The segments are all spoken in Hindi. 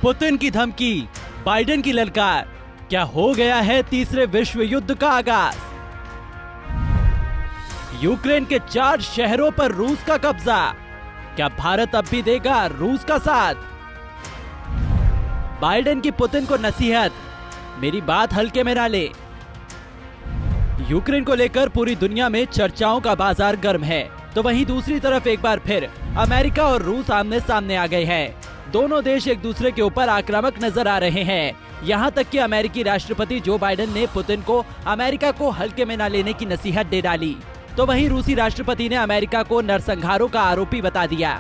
पुतिन की धमकी, बाइडेन की ललकार, क्या हो गया है तीसरे विश्व युद्ध का आगाज? यूक्रेन के 4 शहरों पर रूस का कब्जा, क्या भारत अब भी देगा रूस का साथ? बाइडेन की पुतिन को नसीहत, मेरी बात हल्के में ना ले। यूक्रेन को लेकर पूरी दुनिया में चर्चाओं का बाजार गर्म है, तो वहीं दूसरी तरफ एक बार फिर अमेरिका और रूस आमने सामने आ गए हैं। दोनों देश एक दूसरे के ऊपर आक्रामक नजर आ रहे हैं। यहाँ तक कि अमेरिकी राष्ट्रपति जो बाइडेन ने पुतिन को अमेरिका को हल्के में न लेने की नसीहत दे डाली, तो वहीं रूसी राष्ट्रपति ने अमेरिका को नरसंहारों का आरोपी बता दिया।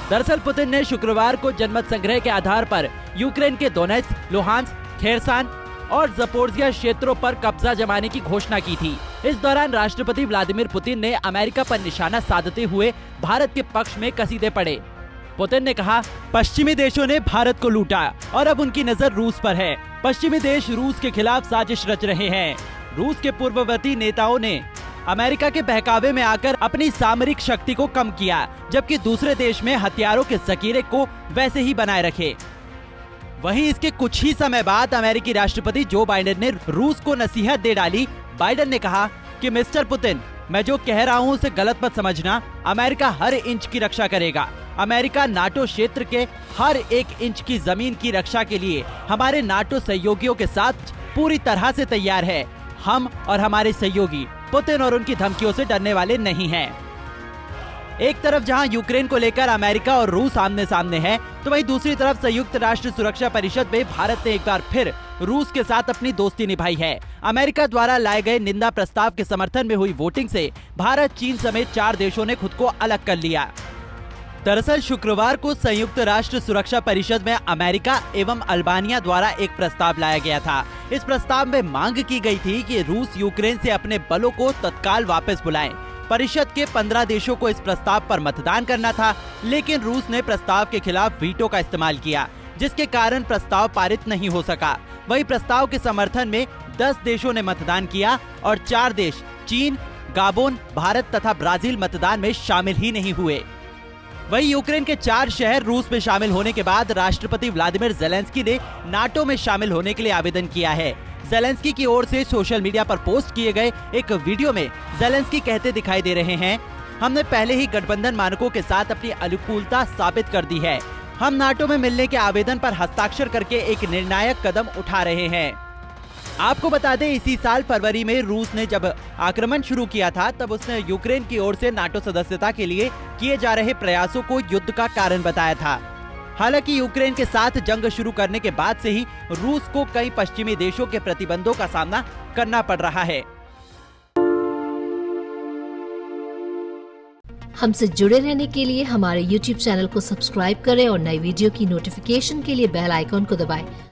दरअसल पुतिन ने शुक्रवार को जनमत संग्रह के आधार पर यूक्रेन के दोनेत्स्क, लुहांस्क, खेरसान और ज़पोरिज़िया क्षेत्रों पर कब्जा जमाने की घोषणा की थी। इस दौरान राष्ट्रपति व्लादिमीर पुतिन ने अमेरिका पर निशाना साधते हुए भारत के पक्ष में कसीदे पड़े। पुतिन ने कहा, पश्चिमी देशों ने भारत को लूटा और अब उनकी नजर रूस पर है। पश्चिमी देश रूस के खिलाफ साजिश रच रहे हैं। रूस के पूर्ववर्ती नेताओं ने अमेरिका के बहकावे में आकर अपनी सामरिक शक्ति को कम किया, जबकि दूसरे देश में हथियारों के जखीरे को वैसे ही बनाए रखे। वहीं इसके कुछ ही समय बाद अमेरिकी राष्ट्रपति जो बाइडेन ने रूस को नसीहत दे डाली। बाइडेन ने कहा कि मिस्टर पुतिन, मैं जो कह रहा हूं उसे गलत मत समझना। अमेरिका हर इंच की रक्षा करेगा। अमेरिका नाटो क्षेत्र के हर 1 इंच की जमीन की रक्षा के लिए हमारे नाटो सहयोगियों के साथ पूरी तरह से तैयार है। हम और हमारे सहयोगी पुतिन और उनकी धमकियों से डरने वाले नहीं हैं। एक तरफ जहां यूक्रेन को लेकर अमेरिका और रूस आमने सामने है, तो वहीं दूसरी तरफ संयुक्त राष्ट्र सुरक्षा परिषद में भारत ने एक बार फिर रूस के साथ अपनी दोस्ती निभाई है। अमेरिका द्वारा लाए गए निंदा प्रस्ताव के समर्थन में हुई वोटिंग से भारत, चीन समेत 4 देशों ने खुद को अलग कर लिया। दरअसल शुक्रवार को संयुक्त राष्ट्र सुरक्षा परिषद में अमेरिका एवं अल्बानिया द्वारा एक प्रस्ताव लाया गया था। इस प्रस्ताव में मांग की गई थी कि रूस यूक्रेन से अपने बलों को तत्काल वापस बुलाएं। परिषद के 15 देशों को इस प्रस्ताव पर मतदान करना था, लेकिन रूस ने प्रस्ताव के खिलाफ वीटो का इस्तेमाल किया, जिसके कारण प्रस्ताव पारित नहीं हो सका। वही प्रस्ताव के समर्थन में 10 देशों ने मतदान किया और 4 देश चीन, गाबोन, भारत तथा ब्राजील मतदान में शामिल ही नहीं हुए। वहीं यूक्रेन के 4 शहर रूस में शामिल होने के बाद राष्ट्रपति व्लादिमीर ज़ेलेंस्की ने नाटो में शामिल होने के लिए आवेदन किया है। ज़ेलेंस्की की ओर से सोशल मीडिया पर पोस्ट किए गए एक वीडियो में ज़ेलेंस्की कहते दिखाई दे रहे हैं, हमने पहले ही गठबंधन मानकों के साथ अपनी अनुकूलता साबित कर दी है। हम नाटो में मिलने के आवेदन पर हस्ताक्षर करके एक निर्णायक कदम उठा रहे हैं। आपको बता दें, इसी साल फरवरी में रूस ने जब आक्रमण शुरू किया था, तब उसने यूक्रेन की ओर से नाटो सदस्यता के लिए किए जा रहे प्रयासों को युद्ध का कारण बताया था। हालांकि यूक्रेन के साथ जंग शुरू करने के बाद से ही रूस को कई पश्चिमी देशों के प्रतिबंधों का सामना करना पड़ रहा है। हमसे जुड़े रहने के लिए हमारे YouTube चैनल को सब्सक्राइब करें और नई वीडियो की नोटिफिकेशन के लिए बेल आइकॉन को दबाएं।